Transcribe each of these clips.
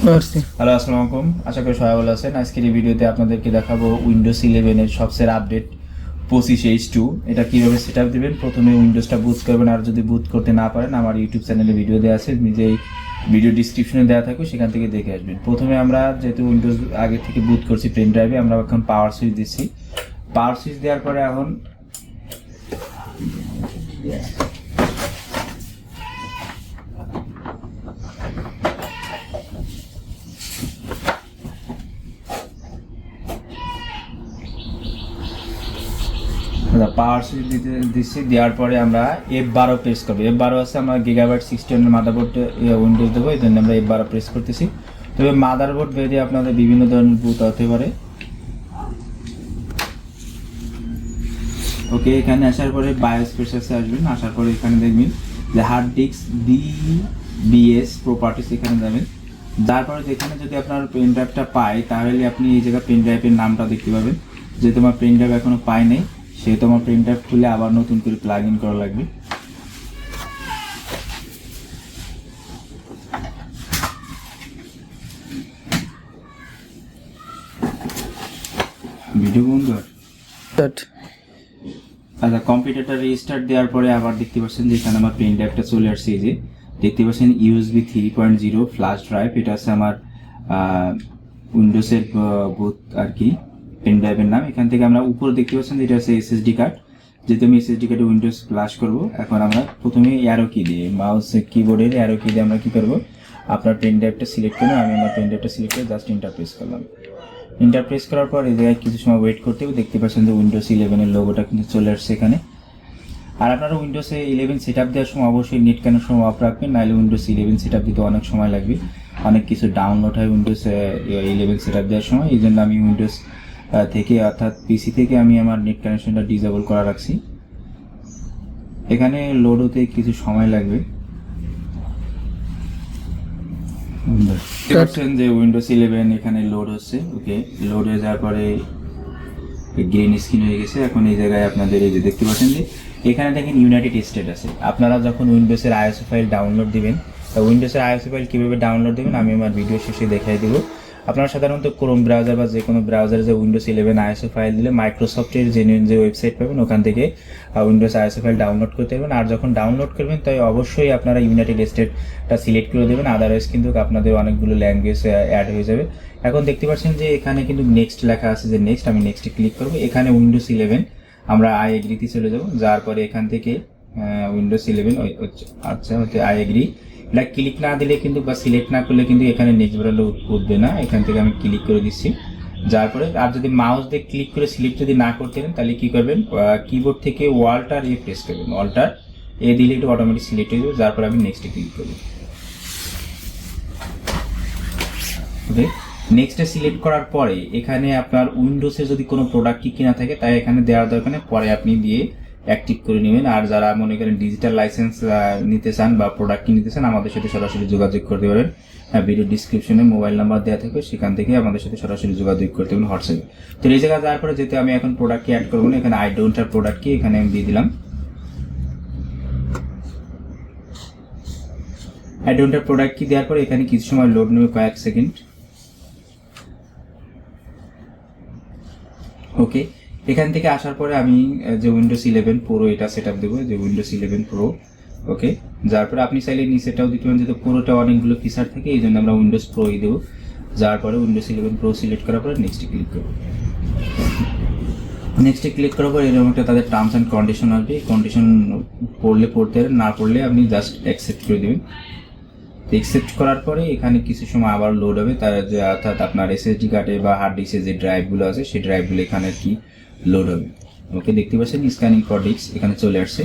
Hello, আসসালামু আলাইকুম। আশা করি সবাই ভালো আছেন। আজকের এই ভিডিওতে আপনাদেরকে দেখাবো উইন্ডোজ 11 এর সবচেয়ে আপডেট 25H2 এটা কিভাবে সেটআপ দিবেন। প্রথমে উইন্ডোজটা বুট করবেন, আর যদি বুট করতে না পারেন আমার ইউটিউব চ্যানেলে ভিডিও দেওয়া আছে, নিজেই ভিডিও ডিসক্রিপশনে দেওয়া থাকবে, সেখান থেকে দেখে আসবেন। প্রথমে আমরা যেহেতু উইন্ডোজ আগে থেকে বুট করছি পেন ড্রাইভে, আমরা এখন পাওয়ার সুইচ দিচ্ছি। পাওয়ার সুইচ দেওয়ার পরে এখন পাওয়ার সুইচ দিচ্ছি। দেওয়ার পরে আমরা F12 প্রেস করবো। F12 আছে আমরা গিগাবাইট 16 মাদারবোর্ড উইন্ডোজ দেবো, এই জন্য আমরা F12 প্রেস করতেছি। তবে মাদারবোর্ড ভেদে আপনাদের বিভিন্ন ধরনের বুট হতে পারে। ওকে, এখানে আসার পরে বায়োস পেজে আসবেন। আসার পরে এখানে দেখবেন যে হার্ড ডিস্ক BBS প্রপার্টিস, এখানে যাবেন। তারপরে যেখানে যদি আপনার পেন ড্রাইভটা পায় তাহলে আপনি এই জায়গায় পেন ড্রাইভের নামটা দেখতে পাবেন। যেহেতু আমার পেন ড্রাইভ এখনো পাই নাই, সেহেতু আমার পেন ড্রাইভ খুলে আবার নতুন করে প্লাগ ইন করা লাগবে। ভিডিও বন্ধ। আচ্ছা, কম্পিউটারটা রিস্টার্ট দেওয়ার পরে আবার দেখতে পাচ্ছেন যে এখানে আমার পেন ড্রাইভটা চলে আসছে। এই যে দেখতে পাচ্ছেন USB 3.0 ফ্ল্যাশ ড্রাইভ, এটা আছে আমার উইন্ডোজের বুথ আর কি, পেন ড্রাইভের নাম। এখান থেকে আমরা উপরে দেখতে পাচ্ছেন যে এটা হচ্ছে SSD কার্ড। যেহেতু আমি SSD কার্ডে উইন্ডোজ ফ্ল্যাশ করবো, এখন আমরা প্রথমে অ্যারো কি দিয়ে, মাউস কিবোর্ডের অ্যারো কি দিয়ে আমরা কি করবো, আপনার পেন ড্রাইভটা সিলেক্ট করে, আমি আমার পেন ড্রাইভটা সিলেক্ট করে জাস্ট ইন্টার প্রেস করলাম। ইন্টার প্রেস করার পর এই জায়গায় কিছু সময় ওয়েট করতে হবে। দেখতে পাচ্ছেন যে উইন্ডোজ 11 এর লোগোটা কিন্তু চলে আসছে এখানে। আর আপনারা উইন্ডোজে 11 সেটআপ দেওয়ার সময় অবশ্যই নেট কানেকশন অফ রাখবেন, নাহলে উইন্ডোজ 11 সেটআপ দিতে অনেক সময় লাগবে, অনেক কিছু ডাউনলোড হয় উইন্ডোজ 11 সেটআপ দেওয়ার সময়। এই জন্য আমি উইন্ডোজ থেকে অর্থাৎ পিসি থেকে আমি আমার নেট কানেকশনটা ডিসেবল করা রাখছি। এখানে লোড হতে কিছু সময় লাগবে। দেখতে পাচ্ছেন যে উইন্ডোজ 11 এখানে লোড হচ্ছে। ওকে, লোড হয়ে যাওয়ার পরে গ্রিন স্ক্রিন হয়ে গেছে। এখন এই জায়গায় আপনাদের এই যে দেখতে পাচ্ছেন যে এখানে দেখেন ইউনাইটেড স্টেট আছে। আপনারা যখন উইন্ডোজের আইএসও ফাইল ডাউনলোড দিবেন, উইন্ডোজের আইএসও ফাইল কীভাবে ডাউনলোড দেবেন আমি আমার ভিডিও শেষে দেখাই দেবো। আপনারা সাধারণত ক্রোম ব্রাউজার বা যে কোনো ব্রাউজারে যে উইন্ডোজ 11 আইএসও ফাইল দিলে মাইক্রোসফটের জেনুইন যে ওয়েবসাইট পাবেন ওখান থেকে উইন্ডোজ আইএসও ফাইল ডাউনলোড করতে পারবেন। আর যখন ডাউনলোড করবেন তাই অবশ্যই আপনারা ইউনাইটেড স্টেটটা সিলেক্ট করে দেবেন, আদারওয়াইজ কিন্তু আপনাদের অনেকগুলো ল্যাঙ্গুয়েজ অ্যাড হয়ে যাবে। এখন দেখতে পাচ্ছেন যে এখানে কিন্তু নেক্সট লেখা আছে, যে নেক্সট, আমি নেক্সটে ক্লিক করবো। এখানে উইন্ডোজ 11 আমরা আই এগ্রিতে চলে যাবো। যাওয়ার পরে এখান থেকে উইন্ডোজ 11 আচ্ছা হচ্ছে আই এগ্রি, এটা ক্লিক না দিলে কিন্তু বা সিলেক্ট না করলে কিন্তু এখানে নেক্সট বাটনে উঠবে না। এখান থেকে আমি ক্লিক করে দিচ্ছি। যার পরে আর যদি মাউস দিয়ে ক্লিক করে সিলেক্ট যদি না করতে পারেন তাহলে কি করবেন, কিবোর্ড থেকে ওয়াল্টার এ প্রেস করবেন। ওয়াল্টার এ দিলে একটু অটোমেটিক সিলেক্ট হয়ে যাবে। যার পরে আমি নেক্সটে ক্লিক করব। ওকে, নেক্সটে সিলেক্ট করার পরে এখানে আপনার উইন্ডোজে যদি কোনো প্রোডাক্ট কি কিনা থাকে তাই এখানে দেওয়ার দরকার নেই, পরে আপনি দিয়ে অ্যাক্টিভ করে নেবেন। আর যারা মনে করেন ডিজিটাল লাইসেন্স নিতে চান বা প্রোডাক্ট নিতে চান আমাদের সাথে সরাসরি যোগাযোগ করতে পারেন। ভিডিও ডিসক্রিপশনে মোবাইল নাম্বার দেওয়া থাকবে, সেখান থেকে আমাদের সাথে সরাসরি যোগাযোগ করতে পারেন হোয়াটসঅ্যাপে। তো এই জায়গায় যাওয়ার পরে যেহেতু আমি এখন প্রোডাক্ট কি অ্যাড করবো না, এখানে আই ডোন্ট হ্যাভ প্রোডাক্ট কি এখানে আমি দিয়ে দিলাম। আই ডোন্ট হ্যাভ প্রোডাক্ট কি দেওয়ার পরে এখানে কিছু সময় লোড নেবে, কয়েক সেকেন্ড। ওকে, এখান থেকে আসার পরে আমি যে উইন্ডোজ 11 প্রো এটা সেটআপ দেবো, যে উইন্ডোজ 11 প্রো। ওকে, যার পরে আপনি চাইলে নিচেটাও দিতে পারেন, যেহেতু প্রোটা অনেকগুলো ফিচার থাকে এই জন্য আমরা উইন্ডোজ প্রোই দেবো। যার পরে উইন্ডোজ 11 প্রো সিলেক্ট করার পরে নেক্সটে ক্লিক করবো। নেক্সটে ক্লিক করার পর এরকম একটা তাদের টার্মস অ্যান্ড কন্ডিশন আসবে। কন্ডিশন পড়লে পড়তে পারেন, না পড়লে আপনি জাস্ট অ্যাকসেপ্ট করে দেবেন। অ্যাকসেপ্ট করার পরে এখানে কিছু সময় আবার লোড হবে, তার যে অর্থাৎ আপনার SSD কার্ডে বা হার্ড ডিস্কের যে ড্রাইভগুলো আছে সেই ড্রাইভগুলো এখানে কি লোড হবে। ওকে, দেখতে পাচ্ছেন স্ক্যানিং ফর ডিস্ক এখানে চলে আসছে।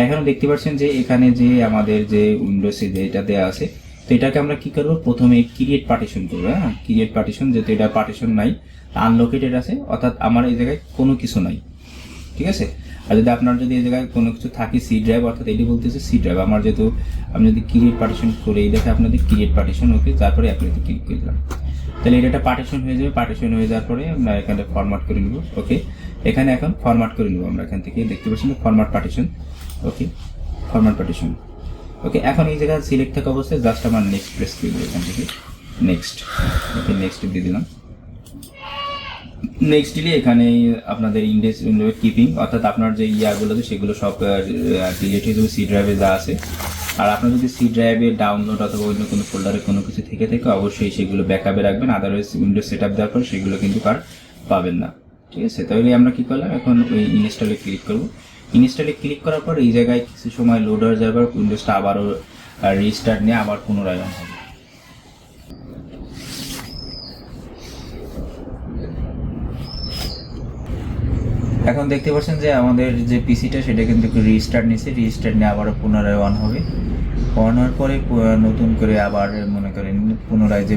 এখন দেখতে পাচ্ছেন যে এখানে যে আমাদের যে উইন্ডোজে যে এটা দেওয়া আছে, তো এটাকে আমরা কি করবো, প্রথমে ক্রিয়েট পার্টিশন করবো। হ্যাঁ, ক্রিয়েট পার্টিশন, যেহেতু এটা পার্টিশন নাই, আনলোকেটেড আছে, অর্থাৎ আমার এই জায়গায় কোনো কিছু নাই, ঠিক আছে। আর যদি আপনার যদি এই জায়গায় কোনো কিছু থাকে সি ড্রাইভ, অর্থাৎ এটি বলতেছে সি ড্রাইভ, আমার যেহেতু আমি যদি ক্রিয়েট পার্টিশন করে এই দেখে আপনাদের ক্রিয়েট পার্টিশন। ওকে, তারপরে অ্যাপ্লাইতে ক্লিক করে দিলাম, তাহলে এটা পার্টিশন হয়ে যাবে। পার্টিশন হয়ে যাওয়ার পরে আমরা এখানে ফরম্যাট করে নিব। ওকে, এখানে এখন ফরম্যাট করে নিব আমরা এখান থেকে, দেখতে পাচ্ছেন ফরম্যাট পার্টিশন। ওকে, ফরম্যাট পার্টিশন। ওকে, এখন এই জায়গায় সিলেক্ট থাকা অবস্থায় জাস্ট আমার নেক্সট প্রেস করে দেবো এখান থেকে। নেক্সট, ওকে নেক্সট দিয়ে দিলাম। নেক্সট দিলে এখানে আপনাদের ইন্ডেক্স কিপিং অর্থাৎ আপনার যে ইয়াগুলো আছে সেগুলো সব রিলেটেড সি ড্রাইভে যা আছে। আর আপনার যদি সি ড্রাইভে ডাউনলোড অথবা অন্য কোনো ফোল্ডারে কোনো কিছু থেকে অবশ্যই সেগুলো ব্যাকআপে রাখবেন, আদারওয়াইজ উইন্ডোজ সেট আপ দেওয়ার পর সেগুলো কিন্তু আর পাবেন না। ঠিক আছে, তাহলে আমরা কী করলাম, এখন ওই ইনস্টলে ক্লিক করব। ইনস্টলে ক্লিক করার পর এই জায়গায় কিছু সময় লোড হয়ে যাওয়ার পর উইন্ডোজটা আবারও রিস্টার্ট নিয়ে আবার পুনরায় অন হবে। এখন দেখতে পাচ্ছেন যে আমাদের যে পিসিটা সেটা কিন্তু রিস্টার্ট নিয়েছে, রিস্টার্ট নিয়ে আবারও পুনরায় অন হবে। অন হওয়ার পরে নতুন করে আবার মনে করেন পুনরায় যে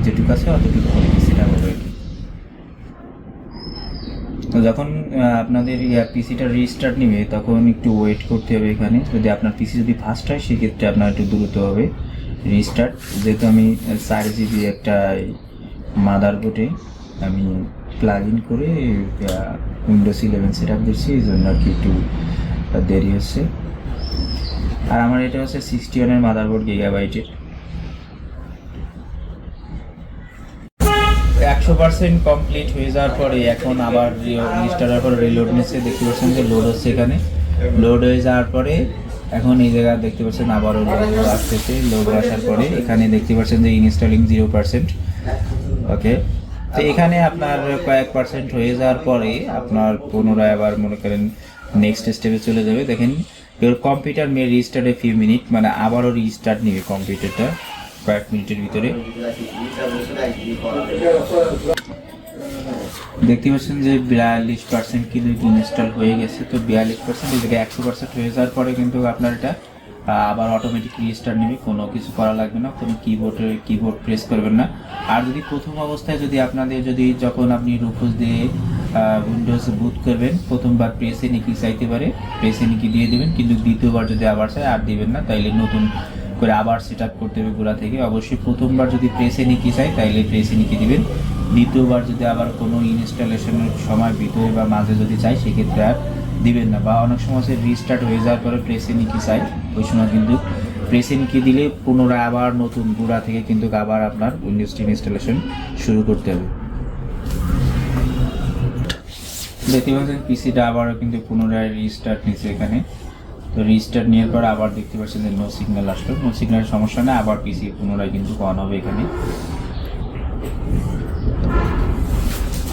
যেটুকু আছে অতটুকু করে পিসিটা হবে। তো যখন আপনাদের পিসিটা রিস্টার্ট নেবে তখন একটু ওয়েট করতে হবে। এখানে যদি আপনার পিসি যদি ফাস্ট হয় সেক্ষেত্রে আপনার একটু দ্রুত হবে রিস্টার্ট। যেহেতু আমি 4 GB একটা মাদারবোর্ডে আমি প্লাগ ইন করে উইন্ডোজ 11 সেট আপ দিচ্ছি, এই জন্য আর কি একটু দেরি হচ্ছে। আর আমার এটা হচ্ছে 61 মাদারবোর্ড গিগাবাইটের। 100% কমপ্লিট হয়ে যাওয়ার পরে এখন আবার রিস্টার্টের পর রিলোড নিচ্ছে। দেখতে পাচ্ছেন যে লোড হচ্ছে, এখানে লোড হয়ে যাওয়ার পরে এখন এই জায়গায় দেখতে পাচ্ছেন আবারও লোড আসতেছে। লোড আসার পরে এখানে দেখতে পাচ্ছেন যে ইনস্টলিং 0%। ওকে, তো এখানে আপনার কয়েক পার্সেন্ট হয়ে যাওয়ার পরে আপনার পুনরায় আবার মনে করেন নেক্সট স্টেপে চলে যাবে। দেখেন computer May restart a few minute, মানে আবারও রিস্টার্ট নেবে কম্পিউটারটা কয়েক মিনিটের ভিতরে। দেখতে পাচ্ছেন যে 42% কিন্তু ইনস্টল হয়ে গেছে। তো 42% এই জায়গায় 100% হয়ে যাওয়ার পরে কিন্তু আপনার এটা আবার অটোমেটিক রিস্টার্ট নেবে, কোনো কিছু করা লাগবে না, কোনো কিবোর্ড প্রেস করবেন না। আর যদি প্রথম অবস্থায় যদি আপনাদের যখন আপনি রুফোস দিয়ে উইন্ডোজ বুট করবেন প্রথমবার প্রেসে নিকি চাইতে পারে, প্রেসে নিকি দিয়ে দেবেন, কিন্তু দ্বিতীয়বার যদি আবার চাই আর দিবেন না, তাইলে নতুন করে আবার সেট আপ করতে হবে গোড়া থেকে। অবশ্যই প্রথমবার যদি প্রেসে নিকি চাই তাইলে প্রেসে নিকি দিবেন, দ্বিতীয়বার যদি আবার কোনো ইনস্টলেশনের সময় ভিতরে বা মাঝে যদি চাই সেক্ষেত্রে আর দিবেন না। বা অনেক সময় রিস্টার্ট হয়ে যাওয়ার পরে প্রেসে নিকি চাই, ওই সময় কিন্তু প্রেসে নিকি দিলে পুনরায় আবার নতুন গোড়া থেকে কিন্তু আবার আপনার উইন্ডোজ ইনস্টলেশন শুরু করতে হবে। দেখতে পাচ্ছেন পিসিটা আবারও কিন্তু পুনরায় রিস্টার্ট নিচ্ছে এখানে। তো রিস্টার্ট নেওয়ার পর আবার দেখতে পাচ্ছেন যে নো সিগন্যাল আসলো, নো সিগন্যালের সমস্যা নেই, আবার পিসি পুনরায় কিন্তু অন হবে এখানে।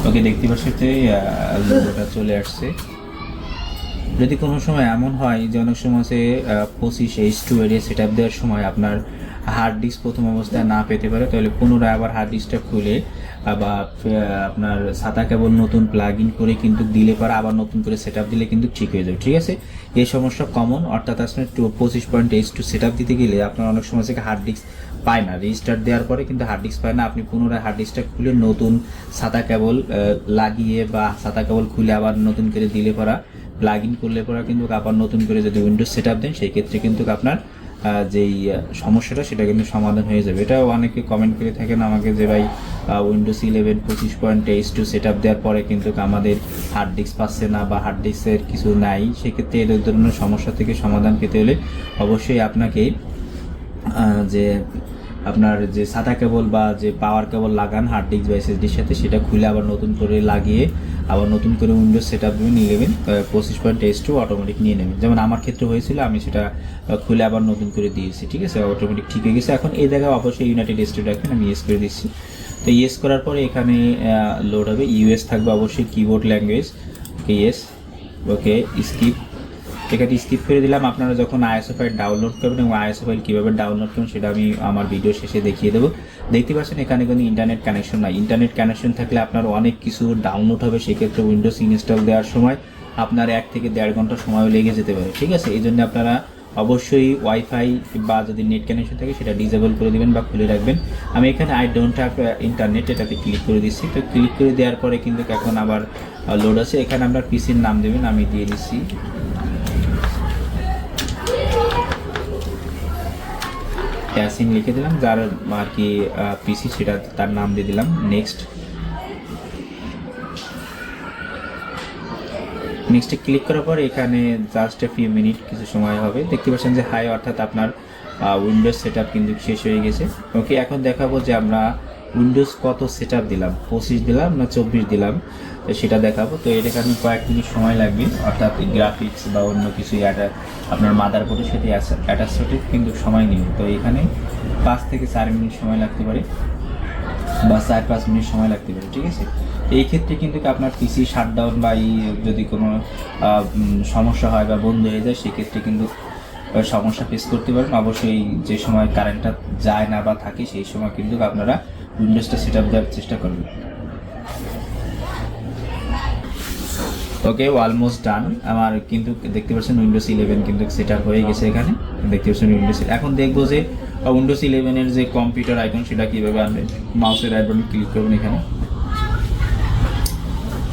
ওকে, দেখতে পাচ্ছেন যে লোগোটা চলে আসছে। যদি কোনো সময় এমন হয় যে অনেক সময় 25H2 এরিয়া সেট আপ দেওয়ার সময় আপনার হার্ড ডিস্ক প্রথম অবস্থায় না পেতে পারে, তাহলে পুনরায় আবার হার্ড ডিস্কটা খুলে বা আপনার সাদা কেবল নতুন প্লাগ ইন করে কিন্তু দিলে পরে আবার নতুন করে সেট আপ দিলে কিন্তু ঠিক হয়ে যাবে। ঠিক আছে, এই সমস্যা কমন, অর্থাৎ আপনার 25.H2 সেট আপ দিতে গেলে আপনার অনেক সময় থেকে হার্ড ডিস্ক পায় না, রিস্টার্ট দেওয়ার পরে কিন্তু হার্ড ডিস্ক পায় না। আপনি পুনরায় হার্ড ডিস্কটা খুলে নতুন সাদা কেবল লাগিয়ে বা সাদা কেবল খুলে আবার নতুন করে দিলে পরা প্লাগ ইন করলে পরে কিন্তু আবার নতুন করে যদি উইন্ডোজ সেট আপ দেন সেই ক্ষেত্রে কিন্তু আপনার যেই সমস্যাটা সেটা কিন্তু সমাধান হয়ে যাবে। এটাও অনেকে কমেন্ট করে থাকেন আমাকে যে ভাই উইন্ডোজ 11 25.H2 সেট আপ দেওয়ার পরে কিন্তু আমাদের হার্ড ডিস্ক পাচ্ছে না বা হার্ড ডিস্কের কিছু নাই। সেক্ষেত্রে এই ধরনের সমস্যা থেকে সমাধান পেতে হলে অবশ্যই আপনাকে যে আপনার যে সাদা কেবল বা যে পাওয়ার কেবল লাগান হার্ড ডিস্ক বা এসএসডির সাথে, সেটা খুলে আবার নতুন করে লাগিয়ে আবার নতুন করে উইন্ডোজ সেট আপ দেবেন, 25.H2 অটোমেটিক নিয়ে নেবেন। যেমন আমার ক্ষেত্রে হয়েছিল, আমি সেটা খুলে আবার নতুন করে দিয়েছি। ঠিক আছে, অটোমেটিক ঠিক হয়ে গেছে। এখন এই জায়গায় অবশ্যই ইউনাইটেড স্টেট রাখবেন, আমি ইয়েস করে দিচ্ছি। তো ইয়েস করার পরে এখানে লোড হবে, ইউএস থাকবে অবশ্যই কিবোর্ড ল্যাঙ্গুয়েজ। ইয়েস, ওকে, স্কিপ, এখানে স্কিপ করে দিলাম। আপনারা যখন আইএসও ফাইল ডাউনলোড করবেন এবং আইএসও ফাইল কীভাবে ডাউনলোড করবেন সেটা আমি আমার ভিডিও শেষে দেখিয়ে দেবো। দেখতে পাচ্ছেন এখানে কিন্তু ইন্টারনেট কানেকশন নাই। ইন্টারনেট কানেকশন থাকলে আপনার অনেক কিছু ডাউনলোড হবে, সেক্ষেত্রে উইন্ডোজ ইনস্টল দেওয়ার সময় আপনার 1 থেকে 1.5 ঘন্টা সময় লেগে যেতে পারে। ঠিক আছে, এই জন্য আপনারা অবশ্যই ওয়াইফাই বা যদি নেট কানেকশন থাকে সেটা ডিসেবল করে দেবেন বা খুলে রাখবেন। আমি এখানে আই ডোন্ট হ্যাভ ইন্টারনেট এটাতে ক্লিক করে দিচ্ছি। তো ক্লিক করে দেওয়ার পরে কিন্তু এখন আবার লোড আছে। এখানে আপনার পিসির নাম দেবেন, আমি দিয়ে দিচ্ছি ইয়াসিন, লিখে দিলাম, যার আর কি পিসি সেটা তার নাম দিয়ে দিলাম। নেক্সটে ক্লিক করার পর এখানে জাস্ট এ ফিউ মিনিট কিছু সময় হবে। দেখতে পাচ্ছেন যে হাই, অর্থাৎ আপনার উইন্ডোজ সেট আপ কিন্তু শেষ হয়ে গেছে। ওকে, এখন দেখাবো যে আমরা উইন্ডোজ কত সেট আপ দিলাম, 25 দিলাম না 24 দিলাম, তো সেটা দেখাবো। তো এটা এখানে কয়েক মিনিট সময় লাগবে, অর্থাৎ গ্রাফিক্স বা অন্য কিছু আপনার মাদারবোর্ডের সাথে অ্যাটাচ হতে কিন্তু সময় নেবে। তো এখানে 5 থেকে 4 মিনিট সময় লাগতে পারে বা 4-5 মিনিট সময় লাগতে পারে, ঠিক আছে। এই ক্ষেত্রে কিন্তু আপনার পিসি শাটডাউন বা যদি কোনো সমস্যা হয় বা বন্ধ হয়ে যায়, সেক্ষেত্রে কিন্তু সমস্যা ফেস করতে পারেন। অবশ্যই যে সময় কারেন্টটা যায় না বা থাকে, সেই সময় কিন্তু আপনারা উইন্ডোজটা সেট আপ দেওয়ার চেষ্টা করবেন। ওকে, অলমোস্ট ডান। আমার কিন্তু দেখতে পাচ্ছেন উইন্ডোজ 11 কিন্তু সেট আপ হয়ে গেছে। এখানে দেখতে পাচ্ছেন উইন্ডোজ। এখন দেখবো যে উইন্ডোজ 11-এর যে কম্পিউটার আইকন সেটা কীভাবে আনবেন। মাউসের রাইট বাটন ক্লিক করবেন এখানে।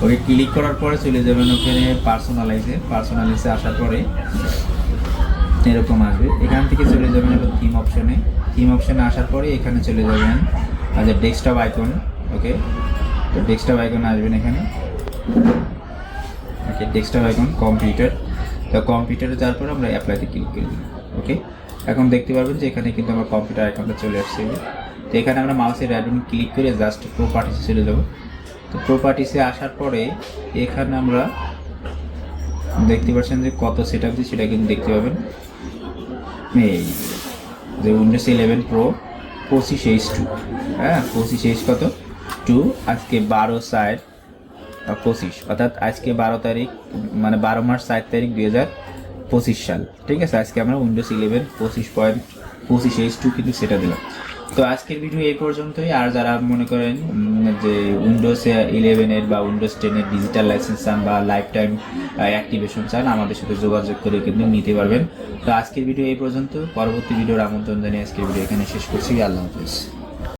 ওকে, ক্লিক করার পরে চলে যাবেন ওখানে পার্সোনালাইজে আসার পরে এরকম আসবে। এখান থেকে চলে যাবেন এবার থিম অপশনে আসার পরে এখানে চলে যাবেন যে ডেস্কটপ আইকন। ওকে, তো ডেস্কটপ আইকন আসবেন এখানে। ওকে, ডেস্কটপ আইকন কম্পিউটার, তো কম্পিউটারে যাওয়ার পরে আমরা অ্যাপ্লাইতে ক্লিক করে দিই। ওকে, এখন দেখতে পারবেন যে এখানে কিন্তু আমার কম্পিউটার আইকনটা চলে আসছে। তো এখানে আমরা মাউসের রাইট বাটন ক্লিক করে জাস্ট প্রপার্টিসে চলে যাব। তো প্রপার্টিসে আসার পরে এখানে আমরা দেখতে পাচ্ছেন যে কত সেট আপ দিই সেটা কিন্তু দেখতে পাবেন। এই যে উইন্ডোজ 11 প্রো 25H2, হ্যাঁ 25H কত 2, আজকে 12/4/25, অর্থাৎ আজকে 12 তারিখ, মানে 12 মার্চ 4 তারিখ 2025 সাল, ঠিক আছে। আজকে আমরা উইন্ডোজ 11 25H2 কিন্তু সেটা দিলাম। তো আজকের ভিডিও এই পর্যন্তই। আর যারা মনে করেন যে উইন্ডোজ 11-এর বা উইন্ডোজ 10-এর ডিজিটাল লাইসেন্স চান বা লাইফ টাইম অ্যাক্টিভেশন চান, আমাদের সাথে যোগাযোগ করে কিন্তু নিতে পারবেন। তো আজকের ভিডিও এই পর্যন্ত। পরবর্তী ভিডিওর আমন্ত্রণ জানিয়ে আজকের ভিডিও এখানে শেষ করছি। আল্লাহ হাফেজ।